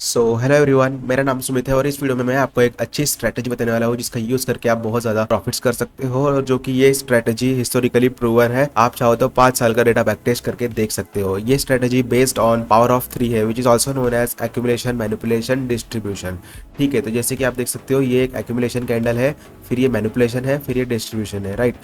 Hello everyone, मेरा नाम सुमित है और इस वीडियो में मैं आपको एक अच्छी स्ट्रैटेजी बताने वाला हूँ जिसका यूज करके आप बहुत ज्यादा प्रॉफिट्स कर सकते हो और जो कि ये स्ट्रैटेजी हिस्टोरिकली प्रूवन है। आप चाहो तो 5 साल का डेटा बैक टेस्ट करके देख सकते हो। ये strategy based on power of 3 है, which is also known as accumulation, manipulation, distribution. ठीक है, तो जैसे कि आप देख सकते हो ये एक एक्यूमुलेशन कैंडल है, फिर ये मैनिपुलेशन है, फिर ये डिस्ट्रीब्यूशन है, राइट।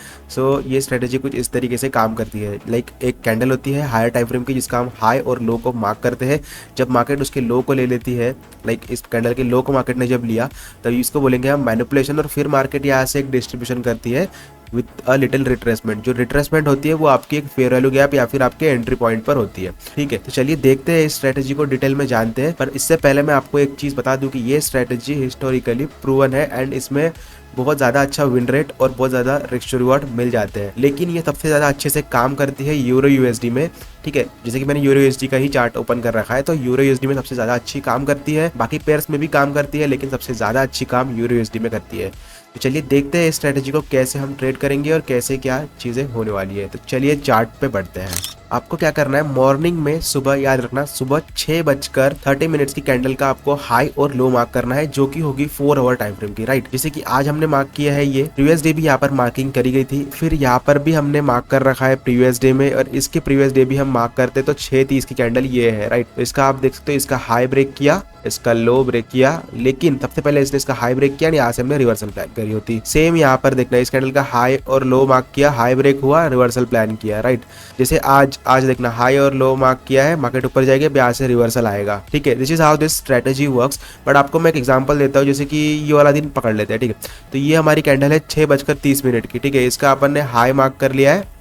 ये स्ट्रेटेजी कुछ इस तरीके से काम करती है। लाइक एक कैंडल होती है हायर टाइम फ्रेम की जिसका हम हाई और लो को मार्क करते हैं। जब मार्केट उसके लो को ले लेती है, लाइक इस कैंडल के लो को मार्केट ने जब लिया, तब इसको बोलेंगे हम मैनिपुलेशन। और फिर मार्केट यहाँ से एक डिस्ट्रीब्यूशन करती है विथ अ लिटिल रिट्रेसमेंट। जो रिट्रेसमेंट होती है वो आपकी एक फेयर वैल्यू गैप या फिर आपके एंट्री पॉइंट पर होती है। ठीक है, तो चलिए देखते हैं इस स्ट्रेटेजी को, डिटेल में जानते हैं। पर इससे पहले मैं आपको एक चीज बता दूं कि ये स्ट्रेटेजी हिस्टोरिकली प्रूवन है एंड इसमें बहुत ज़्यादा अच्छा विन रेट और बहुत ज़्यादा रिस्क रिवॉर्ड मिल जाते हैं। लेकिन ये सबसे ज़्यादा अच्छे से काम करती है यूरो यूएसडी में। ठीक है, जैसे कि मैंने यूरो यूएसडी का ही चार्ट ओपन कर रखा है, तो यूरो यूएसडी में सबसे ज़्यादा अच्छी काम करती है। बाकी पेयर्स में भी काम करती है, लेकिन सबसे ज़्यादा अच्छी काम यूरो यूएसडी में करती है। तो चलिए देखते हैं इस स्ट्रेटेजी को कैसे हम ट्रेड करेंगे और कैसे क्या चीज़ें होने वाली है। तो चलिए चार्ट पे बढ़ते हैं। आपको क्या करना है, मॉर्निंग में सुबह, याद रखना, सुबह 6:30 की कैंडल का आपको हाई और लो मार्क करना है, जो कि होगी 4 आवर टाइम फ्रेम की, राइट। जैसे कि आज हमने मार्क किया है, ये प्रीवियस डे भी यहाँ पर मार्किंग करी गई थी, फिर यहाँ पर भी हमने मार्क कर रखा है प्रीवियस डे में, और इसके प्रीवियस डे भी हम मार्क करते तो 6:30 की कैंडल ये है, राइट। तो इसका आप देख सकते हो, इसका हाई ब्रेक किया, इसका लो ब्रेक किया, लेकिन सबसे पहले इसने इसका हाई ब्रेक किया, यहाँ से हमने रिवर्सल प्लान करी होती। सेम यहाँ पर देखना, इस कैंडल का हाई और लो मार्क किया, हाई ब्रेक हुआ, रिवर्सल प्लान किया, राइट। जैसे आज देखना, हाई और लो मार्क किया है, मार्केट ऊपर जाएगी, यहाँ से रिवर्सल आएगा। ठीक है, this is how this strategy works. But आपको मैं एक एग्जांपल देता हूँ, जैसे कि ये वाला दिन पकड़ लेते हैं। ठीक है, तो ये हमारी कैंडल है 6:30 की। ठीक है, इसका अपन ने हाई मार्क कर लिया है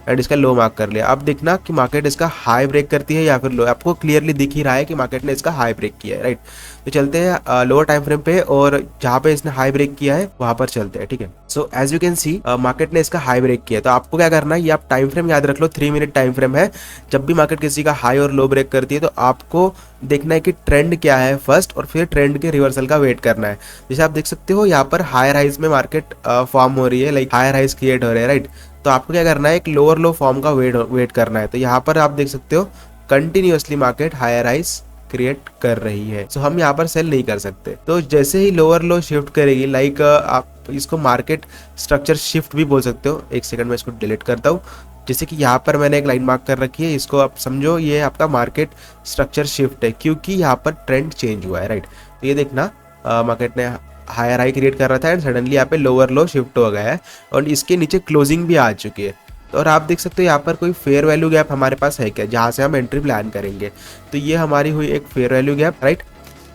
एंड इसका लो मार्क कर लिया। अब देखना कि मार्केट इसका हाई ब्रेक करती है या फिर लो। आपको क्लियरली दिख ही रहा है कि मार्केट ने इसका हाई ब्रेक किया है, राइट। तो चलते हैं लोअर टाइम फ्रेम पे, और जहां पे इसने हाई ब्रेक किया है वहां पर चलते हैं। ठीक है, so as you can see market ने इसका हाई ब्रेक किया है। तो आपको क्या करना है, ये आप टाइम फ्रेम याद रख लो, 3 मिनट टाइम फ्रेम है। जब भी मार्केट किसी का हाई और लो ब्रेक करती है तो आपको देखना है कि ट्रेंड क्या है फर्स्ट, और फिर ट्रेंड के रिवर्सल का वेट करना है। जैसे आप देख सकते हो यहाँ पर हायर हाइज में मार्केट फॉर्म हो रही है, लाइक हायर हाइज क्रिएट हो रहे हैं, राइट। तो आपको क्या करना है, एक लोअर लो फॉर्म का वेट करना है। तो यहाँ पर आप देख सकते हो continuously market higher highs create कर रही है, सो हम यहाँ पर सेल नहीं कर सकते। तो जैसे ही लोअर लो शिफ्ट करेगी, लाइक आप इसको मार्केट स्ट्रक्चर शिफ्ट भी बोल सकते हो। एक सेकंड में इसको डिलीट करता हूँ। जैसे कि यहाँ पर मैंने एक लाइन मार्क कर रखी है, इसको आप समझो ये आपका मार्केट स्ट्रक्चर शिफ्ट है, क्योंकि यहाँ पर ट्रेंड चेंज हुआ है, राइट। तो ये देखना, मार्केट ने हायर हाई क्रिएट कर रहा था एंड सडनली यहाँ पे लोअर लो शिफ्ट हो गया है और इसके नीचे क्लोजिंग भी आ चुकी है। तो और आप देख सकते हो यहाँ पर कोई फेयर वैल्यू गैप हमारे पास है क्या, जहाँ से हम एंट्री प्लान करेंगे। तो ये हमारी हुई एक फेयर वैल्यू गैप, राइट।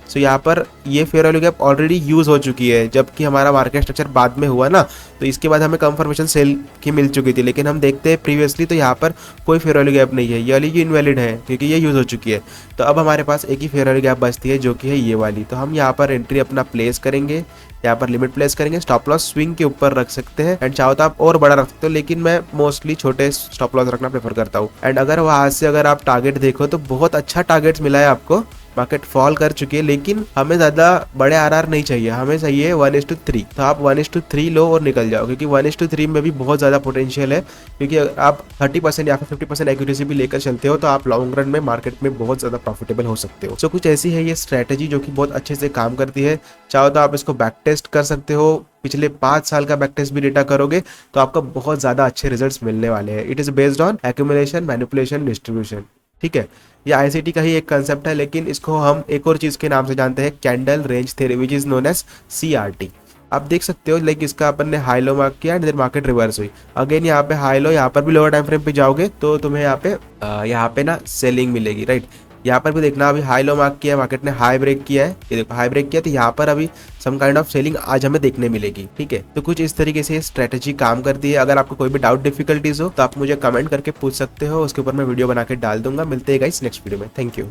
सो यहाँ पर ये fair value gap already use हो चुकी है, जबकि हमारा मार्केट स्ट्रक्चर बाद में हुआ ना, तो इसके बाद हमें कंफर्मेशन सेल की मिल चुकी थी। लेकिन हम देखते हैं प्रीवियसली तो यहाँ पर कोई फेयर वैल्यू गैप नहीं है, ये वाली इनवैलिड है क्योंकि ये यूज हो चुकी है। तो अब हमारे पास एक ही फेयर वैल्यू गैप बचती है, जो कि है ये वाली। तो हम यहाँ पर एंट्री अपना प्लेस करेंगे, यहाँ पर लिमिट प्लेस करेंगे, स्टॉप लॉस स्विंग के ऊपर रख सकते हैं एंड चाहो तो आप और बड़ा रख सकते हो, लेकिन मैं मोस्टली छोटे स्टॉप लॉस रखना प्रेफर करता हूँ। एंड अगर वहां से अगर आप टारगेट देखो तो बहुत अच्छा टारगेट मिला है आपको। मार्केट फॉल कर चुकी है, लेकिन हमें ज्यादा बड़े आरआर नहीं चाहिए, हमें चाहिए 1:3। तो आप 1:3 लो और निकल जाओ, क्योंकि 1:3 में भी बहुत ज्यादा पोटेंशियल है। क्योंकि अगर आप 30% या फिर 50% एक्यूरेसी भी लेकर चलते हो तो आप लॉन्ग रन में मार्केट में बहुत ज्यादा प्रॉफिटेबल हो सकते हो। सो कुछ ऐसी है ये स्ट्रेटेजी जो कि बहुत अच्छे से काम करती है। चाहो तो आप इसको बैक टेस्ट कर सकते हो, पिछले 5 साल का बैक टेस्ट भी डेटा करोगे तो आपको बहुत ज्यादा अच्छे रिजल्ट्स मिलने वाले हैं। It is based on accumulation, manipulation, distribution. ठीक है, ये आईसीटी का ही एक कंसेप्ट है, लेकिन इसको हम एक और चीज के नाम से जानते हैं, candle range theory, which is known as CRT. आप देख सकते हो, लाइक इसका अपन ने हाई लो मार्क किया एंड देन मार्केट रिवर्स हुई अगेन। यहाँ पे हाई लो, यहाँ पर भी लोअर टाइम फ्रेम पे जाओगे तो तुम्हें यहाँ पे ना सेलिंग मिलेगी, राइट। यहाँ पर भी देखना, अभी हाई लो मार्क किया, मार्केट ने हाई ब्रेक किया है, ये देखो हाई ब्रेक किया, तो यहाँ पर अभी सम काइंड ऑफ सेलिंग आज हमें देखने मिलेगी। ठीक है, तो कुछ इस तरीके से स्ट्रेटेजी काम करती है। अगर आपको कोई भी डाउट डिफिकल्टीज हो तो आप मुझे कमेंट करके पूछ सकते हो, उसके ऊपर मैं वीडियो बना के डाल दूंगा। मिलते हैं गाइस नेक्स्ट वीडियो में, थैंक यू।